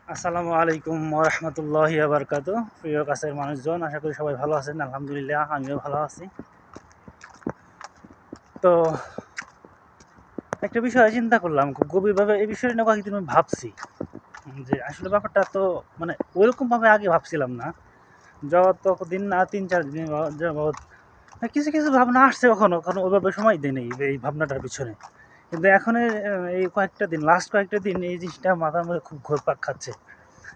আসসালামু আলাইকুম রহমতুল্লাহি বারকাত। প্রিয় কাছের মানুষজন, আশা করি সবাই ভালো আছেন। আলহামদুলিল্লাহ, আমিও ভালো আছি। তো একটা বিষয় চিন্তা করলাম খুব গভীরভাবে, এই বিষয়টা নিয়ে কয়েকদিন আমি ভাবছি যে আসলে ব্যাপারটা তো মানে ওইরকমভাবে আগে ভাবছিলাম না। যত দিন না 3-4 দিন যাবৎ কিছু কিছু ভাবনা আসছে, কখনো কখনো ওইভাবে সময় দিই নেই এই ভাবনাটার পিছনে। কিন্তু এখন এই কয়েকটা দিন, লাস্ট কয়েকটা দিন এই জিনিসটা মাথার মধ্যে খুব ঘুরপাক খাচ্ছে।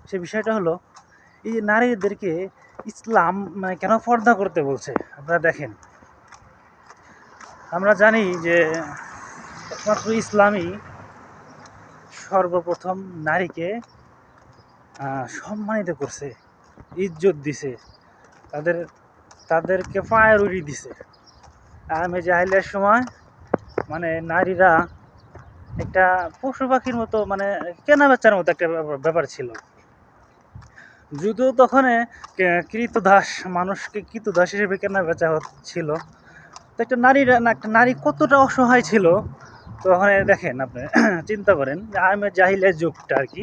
সে বিষয়টা হলো, এই যে নারীদেরকে ইসলাম মানে কেন পর্দা করতে বলছে। আপনারা দেখেন, আমরা জানি যে একমাত্র ইসলামই সর্বপ্রথম নারীকে সম্মানিত করছে, ইজ্জত দিছে, তাদের তাদেরকে প্রায়োরিটি দিছে। আমি জাহিলিয়ার সময় মানে নারীরা একটা পশু পাখির মতো, মানে কেনা বেচার মতো একটা ব্যাপার ছিল। যদিও তখন কৃতদাস, মানুষকে কৃতদাস হিসেবে কেনা বেচা ছিল। তো একটা নারী কতটা অসহায় ছিল। তো ওখানে দেখেন আপনি চিন্তা করেন যে আহমেদ জাহিলের যুগটা আর কি,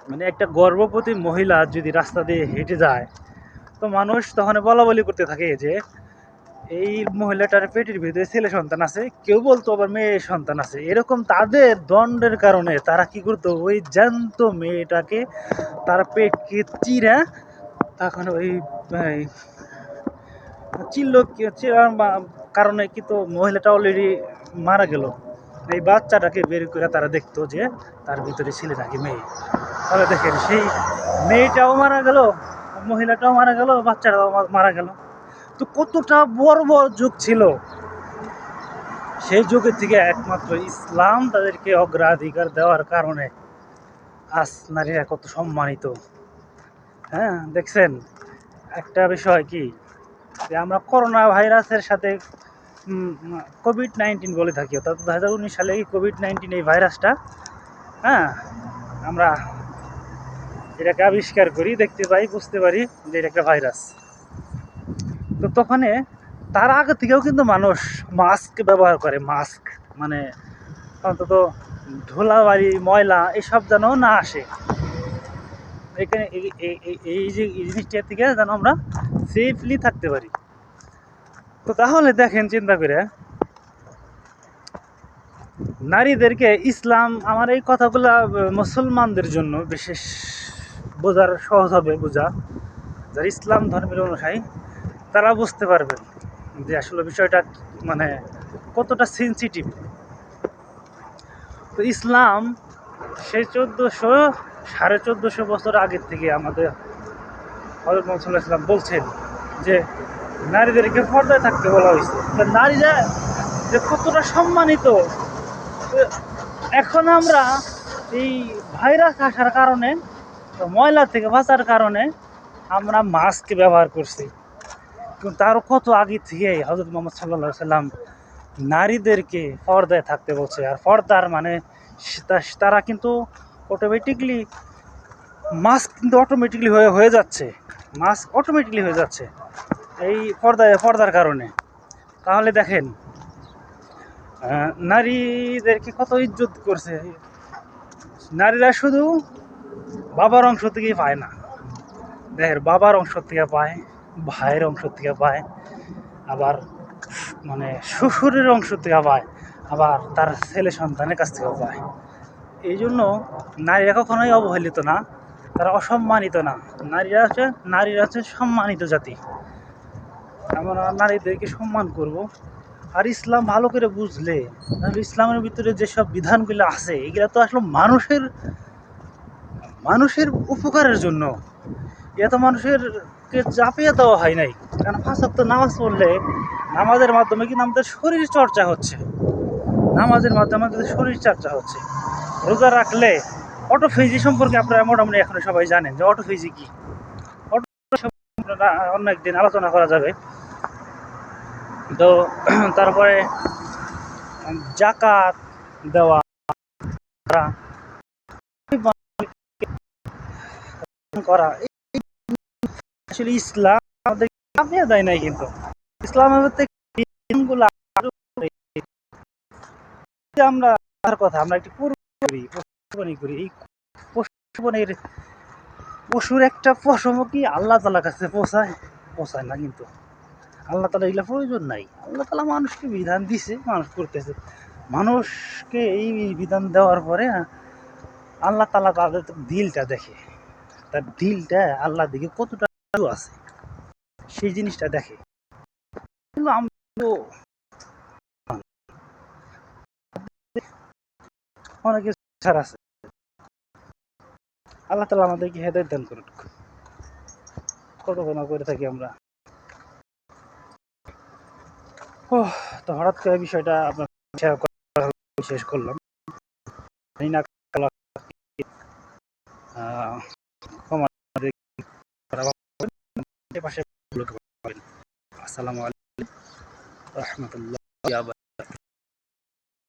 মানে একটা গর্ভবতী মহিলা যদি রাস্তা দিয়ে হেঁটে যায়, তো মানুষ তখন বলা বলি করতে থাকে যে এই মহিলাটার পেটের ভিতরে ছেলে সন্তান আছে, কেউ বলতো আবার মেয়ে সন্তান আছে। এরকম তাদের দণ্ডের কারণে তারা কি করতো, ওই জ্যান্ত মেয়েটাকে তারা পেটকে চিরা, তখন ওই চিল্লো চিরার কারণে কিন্তু মহিলাটা অলরেডি মারা গেল। এই বাচ্চাটাকে বের করে তারা দেখতো যে তার ভিতরে ছেলে নাকি মেয়ে। তাহলে দেখেন, সেই মেয়েটাও মারা গেল, মহিলাটাও মারা গেল, বাচ্চাটাও মারা গেল। তো কতটা বর্বর যুগ ছিল। সেই যুগের থেকে একমাত্র ইসলাম তাদেরকে অগ্রাধিকার দেওয়ার কারণে আজ নারীরা কত সম্মানিত। হ্যাঁ, দেখছেন একটা বিষয় কি, যে আমরা করোনা ভাইরাসের সাথে কোভিড-19 বলে থাকি, অর্থাৎ 2019 সালে এই কোভিড-19 এই ভাইরাসটা, হ্যাঁ, আমরা এটাকে আবিষ্কার করি, দেখতে পাই, বুঝতে পারি যে এটা একটা ভাইরাস। তো তখন তার আগে থেকেও কিন্তু মানুষ মাস্ক ব্যবহার করে। মাস্ক মানে অন্তত ধুলাবালি ময়লা এসব যেন না আসে এখানে, এই যে এই জিনিসটার থেকে যেন আমরা সেফলি থাকতে পারি। তো তাহলে দেখেন চিন্তা করে, নারীদেরকে ইসলাম, আমার এই কথাগুলা মুসলমানদের জন্য বিশেষ বোঝার সহজ হবে বোঝা, যারা ইসলাম ধর্মের অনুসারী তারা বুঝতে পারবেন যে আসলে বিষয়টা মানে কতটা সেন্সিটিভ। তো ইসলাম সেই 1400-1450 আগের থেকে আমাদের হযরত মুহাম্মদ সাল্লাল্লাহু আলাইহি ওয়াসাল্লাম বলছেন যে নারীদেরকে পর্দায় থাকতে বলা হয়েছে। তা নারীরা যে কতটা সম্মানিত, এখন আমরা এই ভাইরাস আসার কারণে, ময়লা থেকে বাঁচার কারণে আমরা মাস্ক ব্যবহার করছি। কিন্তু তারও কত আগে থেকে হযরত মুহাম্মদ সাল্লাল্লাহু আলাইহি সাল্লাম নারীদেরকে পর্দায় থাকতে বলছে। আর পর্দার মানে তারা কিন্তু অটোমেটিকলি মাস্ক কিন্তু অটোমেটিকলি হয়ে যাচ্ছে, মাস্ক অটোমেটিকলি হয়ে যাচ্ছে এই পর্দার কারণে। তাহলে দেখেন নারীদেরকে কত ইজ্জত করছে। নারীরা শুধু বাবার অংশ থেকেই পায় না, দেখেন বাবার অংশ থেকে পায়, ভাইয়ের অংশ থেকে পায়, আবার মানে শ্বশুরের অংশ থেকে পায়, আবার তার ছেলে সন্তানের কাছ থেকেও পায়। এই জন্য নারীরা কখনোই অবহেলিত না, তারা অসম্মানিত না। নারীরা হচ্ছে সম্মানিত জাতি। আমরা নারীদেরকে সম্মান করব। আর ইসলাম ভালো করে বুঝলে, ইসলামের ভিতরে যেসব বিধানগুলো আছে এগুলো তো আসলে মানুষের উপকারের জন্য। এত মানুষেরকে চাপিয়ে দেওয়া হয় নাই। কারণ 5 ওয়াক্ত নামাজ পড়লে নামাজের মাধ্যমে কিন্তু আমাদের শরীর চর্চা হচ্ছে, নামাজের মাধ্যমে আমাদের শরীর চর্চা হচ্ছে। রোজা রাখলে অটোফেজি সম্পর্কে আপনারা মোটামুটি এখন সবাই জানেন যে অটোফেজি কি। অন্য একদিন আলোচনা করা যাবে। তো তারপরে জাকাত দেওয়া, করা, আসলে ইসলাম আমাদের চাপিয়ে দেয় নাই। কিন্তু ইসলামের দিনগুলো আমরা তার কথা আমরা একটু কোরবানি করি, এই জীবনের পশুর একটা পশমও কি আল্লাহ তালার কাছে পৌঁছায় না। কিন্তু আল্লাহ তালা এগুলো প্রয়োজন নাই। আল্লাহ তালা মানুষকে বিধান দিছে, মানুষ করতেছে। মানুষকে এই বিধান দেওয়ার পরে আল্লাহ তালা তাদের দিলটা দেখে, তার দিলটা আল্লাহ দিকে কতটা আছে সেই জিনিসটা দেখে। কিন্তু আমরা তো অনেক কিছু ছাড় আছে। আল্লাহ তালা আমাদেরকে হেদায়েত দান করুক। কত গুনাহ করে থাকি আমরা। তো হঠাৎ করে বিষয়টা আপনার শেয়ার করা শেষ করলাম। জানি না ক্ষমা পাশে। আসসালামু আলাইকুম রহমতুল্লাহ।